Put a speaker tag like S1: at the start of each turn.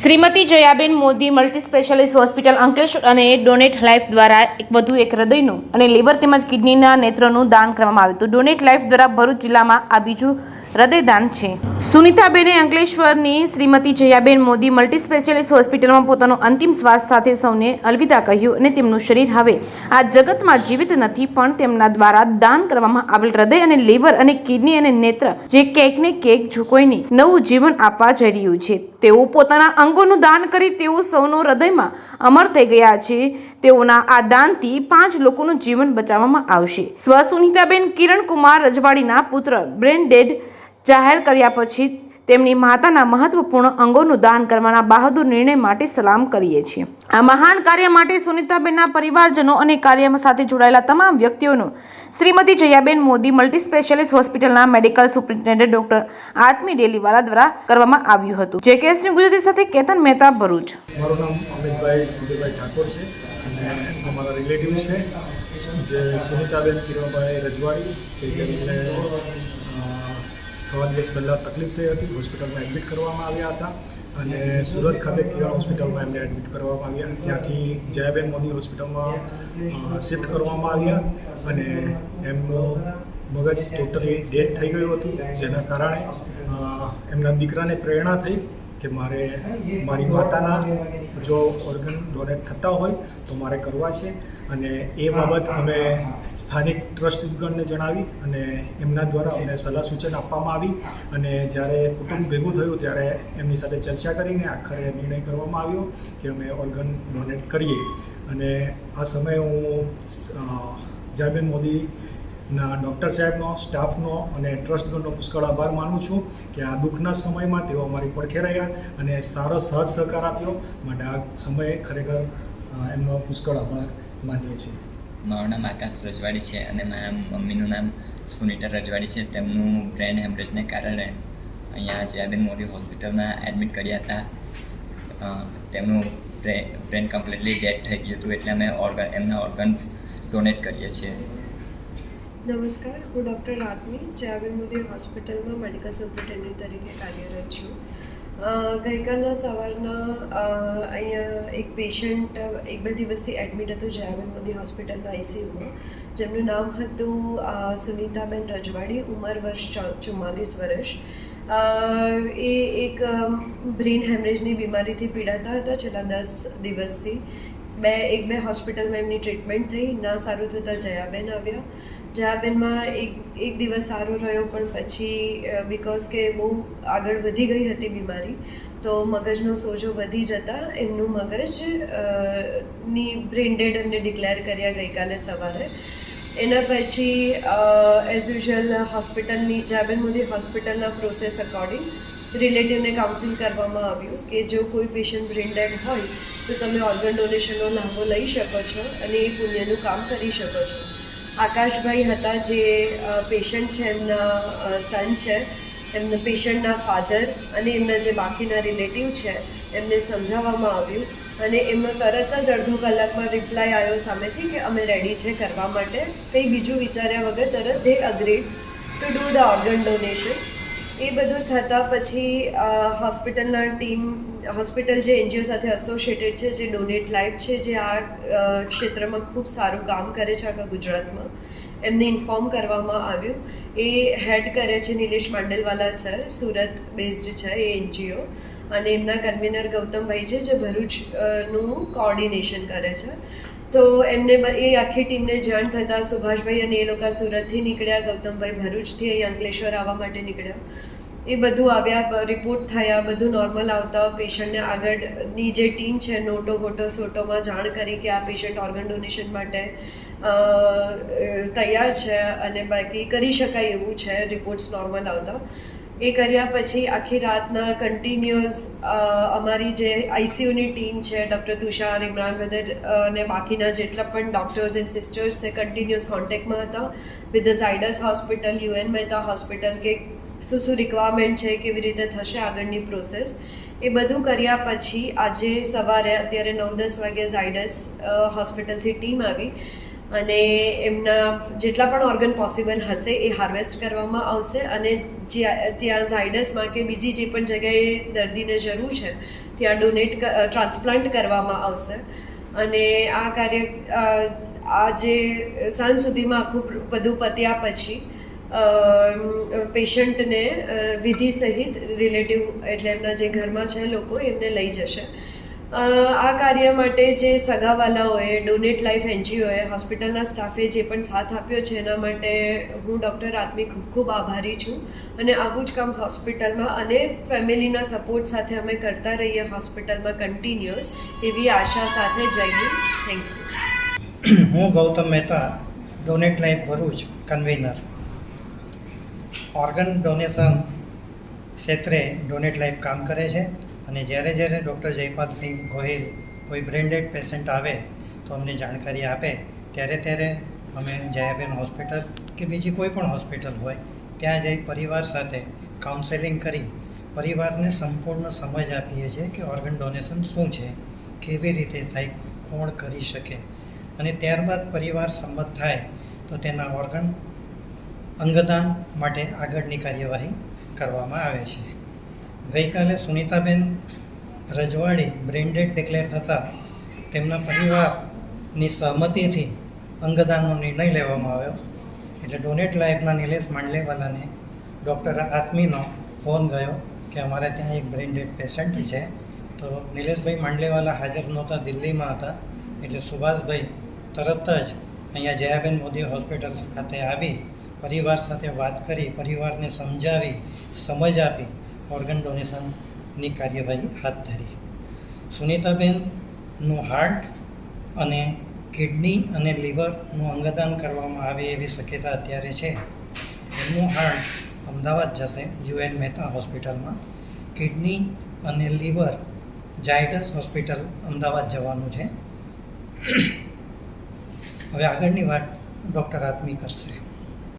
S1: Shrimati Jayaben Modi multi specialist hospital Ankleshwar અને donate life દ્વારા વધુ એક હૃદયનું અને લીવર તેમજ કિડનીના નેત્રનું દાન કરવામાં આવ્યું હતું. ડોનેટ લાઈફ દ્વારા ભરૂચ જિલ્લામાં આ બીજું હૃદયદાન છે. સુનિતાબેને અંકલેશ્વરની શ્રીમતી જયાબેન મોદી મલ્ટી સ્પેશિયાલિસ્ટ હોસ્પિટલમાં પોતાનો અંતિમ શ્વાસ સાથે સૌને અલવિદા કહ્યું અને તેમનું શરીર હવે આ જગતમાં જીવિત નથી, પણ તેમના દ્વારા દાન કરવામાં આવેલ હૃદય અને લીવર અને કિડની અને નેત્ર જે કેકને કેક કોઈને નવું જીવન આપવા જઈ રહ્યું છે. તેઓ પોતાના અંગોનું દાન કરી તેઓ સૌનો હૃદયમાં અમર થઈ ગયા છે. તેઓના આ દાનથી 5 લોકોનું જીવન બચાવવામાં આવશે. સ્વ સુનિતાબેન કિરણકુમાર રજવાડીના પુત્ર બ્રેન ડેડ જાહેર કર્યા પછી તેમની માતાના મહત્વપૂર્ણ અંગોનું દાન કરવાના બહાદુર નિર્ણય માટે સલામ કરીએ છીએ. આ મહાન કાર્ય માટે સુનિતાબેનના પરિવારજનો અને કાર્ય સાથે જોડાયેલા તમામ વ્યક્તિઓનું શ્રીમતી જયાબેન મોદી મલ્ટી સ્પેશિયાલિસ્ટ હોસ્પિટલના medical superintendent doctor Atmi Deliwala દ્વારા કરવામાં આવ્યું હતું. જેકેએસની ગુજરાતી સાથે કેતન મહેતા, ભરૂચ.
S2: મારું નામ અમિતભાઈ સુધીરભાઈ ઠાકોર છે અને અમારા રિલેટિવ છે જે સુનિતાબેન કિરણભાઈ રજવાડી કે જેમને થોડા દિવસ પહેલાં તકલીફ થઈ હતી. હોસ્પિટલમાં એડમિટ કરવામાં આવ્યા હતા અને સુરત ખાતે કિરણ હોસ્પિટલમાં એમને એડમિટ કરવામાં આવ્યા. ત્યાંથી જયાબેન મોદી હોસ્પિટલમાં શિફ્ટ કરવામાં આવ્યા અને એમનું મગજ ટોટલી ડેડ થઈ ગયું હતું, જેના કારણે એમના દીકરાને પ્રેરણા થઈ કે મારી માતાના જો ઓર્ગન ડોનેટ થતા હોય તો મારે કરવા છે. અને એ બાબત અમે સ્થાનિક ટ્રસ્ટગણને જણાવી અને એમના દ્વારા અમને સલાહ સૂચન આપવામાં આવી. અને જ્યારે કુટુંબ ભેગું થયું ત્યારે એમની સાથે ચર્ચા કરીને આખરે નિર્ણય કરવામાં આવ્યો કે અમે ઓર્ગન ડોનેટ કરીએ. અને આ સમયે હું જયાબેન મોદીના ડૉક્ટર સાહેબનો, સ્ટાફનો અને ટ્રસ્ટગણનો પુષ્કળ આભાર માનું છું કે આ દુઃખના સમયમાં તેઓ અમારી પડખે રહ્યા અને સારો સહજ સહકાર આપ્યો. માટે આ સમયે ખરેખર એમનો પુષ્કળ આભાર માનીએ છીએ.
S3: મારું નામ આકાશ રજવાડી છે અને મારા મમ્મીનું નામ સુનિતા રજવાડી છે. તેમનું બ્રેન હેમરેજને કારણે અહીંયા જયાબેન મોદી હોસ્પિટલમાં એડમિટ કર્યા હતા. તેમનું બ્રેન કમ્પ્લીટલી ડેડ થઈ ગયું હતું, એટલે અમે એમના ઓર્ગન્સ ડોનેટ કરીએ છીએ.
S4: નમસ્કાર, હું ડૉક્ટર આત્મી જયાબેન મોદી હોસ્પિટલમાં મેડિકલ સુપ્રિન્ટેન્ડન્ટ તરીકે કાર્યરત છું. ગઈકાલના સવારના અહીંયા એક પેશન્ટ 1-2 દિવસથી એડમિટ હતું જયાબેન મોદી હોસ્પિટલના આઈસીયુમાં, જેમનું નામ હતું સુનિતાબેન રજવાડી, ઉંમર વર્ષ 44 વર્ષ. એ એક બ્રેન હેમરેજની બીમારીથી પીડાતા હતા છેલ્લા 10 દિવસથી. 1-2 હોસ્પિટલમાં એમની ટ્રીટમેન્ટ થઈ, ના સારું થતાં જયાબેન આવ્યા. જયાબેનમાં એક દિવસ સારો રહ્યો, પણ પછી બિકોઝ કે બહુ આગળ વધી ગઈ હતી બીમારી, તો મગજનો સોજો વધી જતાં એમનું મગજ ની બ્રેન ડેડ એમને ડિક્લેર કર્યા ગઈકાલે સવારે. એના પછી એઝ યુઝ્યુઅલ હોસ્પિટલની જયાબેન મોદી હોસ્પિટલના પ્રોસેસ અકોર્ડિંગ રિલેટિવને કાઉન્સિલ કરવામાં આવ્યું કે જો કોઈ પેશન્ટ બ્રેન ડેડ હોય તો તમે ઓર્ગન ડોનેશનનો લાભો લઈ શકો છો અને એ પુણ્યનું કામ કરી શકો છો. આકાશભાઈ હતા જે પેશન્ટ છે, એમના સન છે, એમના પેશન્ટના ફાધર અને એમના જે બાકીના રિલેટિવ છે એમને સમજાવવામાં આવ્યું અને એમનો તરત જ અડધો કલાકમાં રિપ્લાય આવ્યો સામેથી કે અમે રેડી છે કરવા માટે. કંઈ બીજું વિચાર્યા વગર તરત they agreed to do the organ donation. એ બધું થતાં પછી હોસ્પિટલ જે એનજીઓ સાથે એસોસિએટેડ છે, જે ડોનેટ લાઈફ છે, જે આ ક્ષેત્રમાં ખૂબ સારું કામ કરે છે આખા ગુજરાતમાં, એમને ઇન્ફોર્મ કરવામાં આવ્યું. એ હેડ કરે છે નિલેશ માંડલવાલા સર, સુરત બેઝડ છે એ એનજીઓ, અને એમના કન્વીનર ગૌતમભાઈ છે જે ભરૂચનું કોઓર્ડિનેશન કરે છે. તો એમને એ આખી ટીમને જાણ થતાં સુભાષભાઈ અને એ લોકો સુરતથી નીકળ્યા, ગૌતમભાઈ ભરૂચથી અહીં અંકલેશ્વર આવવા માટે નીકળ્યા. એ બધું આવ્યા, રિપોર્ટ થયા, બધું નોર્મલ આવતા પેશન્ટને આગળની જે ટીમ છે નોટો ફોટો સોટોમાં જાણ કરી કે આ પેશન્ટ ઓર્ગન ડોનેશન માટે તૈયાર છે અને બાકી કરી શકાય એવું છે રિપોર્ટ્સ નોર્મલ આવતા. એ કર્યા પછી આખી રાતના કન્ટિન્યુઅસ અમારી જે આઈસીયુની ટીમ છે, ડૉક્ટર તુષાર, ઇમરાન બ્રધર અને બાકીના જેટલા પણ ડૉક્ટર્સ એન્ડ સિસ્ટર્સ છે, કન્ટિન્યુઅસ કોન્ટેક્ટમાં હતા with the Zydus hospital, UN Mehta hospital, કે શું રિક્વાયરમેન્ટ છે, કેવી રીતે થશે આગળની પ્રોસેસ. એ બધું કર્યા પછી આજે સવારે અત્યારે 9-10 વાગે ઝાયડસ હોસ્પિટલથી ટીમ આવી અને એમના જેટલા પણ ઓર્ગન પોસિબલ હશે એ હાર્વેસ્ટ કરવામાં આવશે અને ત્યાં ઝાયડસમાં કે બીજી જે પણ જગ્યાએ દર્દીને જરૂર છે ત્યાં ટ્રાન્સપ્લાન્ટ કરવામાં આવશે. અને આ કાર્ય આજે સાંજ સુધીમાં આખું બધું પત્યા પછી પેશન્ટને વિધિ સહિત રિલેટિવ એટલે એમના જે ઘરમાં છે લોકો એમને લઈ જશે. આ કાર્ય માટે જે સગાવાલાઓએ ડોનેટ લાઈફ એનજીઓએ હોસ્પિટલના સ્ટાફે જે પણ સાથ આપ્યો છે એના માટે હું ડૉક્ટર આત્મી ખૂબ ખૂબ આભારી છું. અને આવું જ કામ હોસ્પિટલમાં અને ફેમિલીના સપોર્ટ સાથે અમે કરતા રહીએ હોસ્પિટલમાં કન્ટિન્યુઅસ એવી આશા સાથે. જય હિન્દ. Thank you.
S5: હું Gautam Mehta, donate life Bharuch convener. Organ donation ક્ષેત્રે ડોનેટ લાઈફ કામ કરે છે અને જ્યારે ડૉક્ટર જયપાલસિંહ ગોહિલ કોઈ બ્રેન્ડેડ પેશન્ટ આવે તો અમને જાણકારી આપે ત્યારે અમે જયાબેન હોસ્પિટલ કે બીજી કોઈ પણ હોસ્પિટલ હોય ત્યાં જઈ પરિવાર સાથે કાઉન્સેલિંગ કરી પરિવારને સંપૂર્ણ સમજ આપીએ છીએ કે ઓર્ગન ડોનેશન શું છે, કેવી રીતે થાય, કોણ કરી શકે, અને ત્યારબાદ પરિવાર સંમત થાય તો તેના ઓર્ગન અંગદાન માટે આગળની કાર્યવાહી કરવામાં આવે છે. ગઈકાલે સુનિતાબેન રજવાડી બ્રેન્ડેડ ડિક્લેર થતાં તેમના પરિવારની સહમતિથી અંગદાનનો નિર્ણય લેવામાં આવ્યો. એટલે ડોનેટ લાઈફના નિલેશ માંડલેવાલાને ડૉક્ટર આત્મીનો ફોન ગયો કે અમારે ત્યાં એક બ્રેન્ડેડ પેશન્ટ છે. તો નિલેશભાઈ માંડલેવાલા હાજર નહોતા, દિલ્હીમાં હતા. એટલે સુભાષભાઈ તરત જ અહીંયા જયાબેન મોદી હોસ્પિટલ ખાતે આવી પરિવાર સાથે વાત કરી, પરિવારને સમજાવી, સમજ આપી ઓર્ગન ડોનેશનની કાર્યવાહી હાથ ધરી. સુનિતાબેનનું હાર્ટ અને કિડની અને લીવરનું અંગદાન કરવામાં આવે એવી શક્યતા અત્યારે છે. એમનું હાર્ટ અમદાવાદ જશે UN મહેતા હોસ્પિટલમાં. કિડની અને લીવર ઝાયડસ હોસ્પિટલ અમદાવાદ જવાનું છે. હવે આગળની વાત ડૉક્ટર આત્મી કરશે.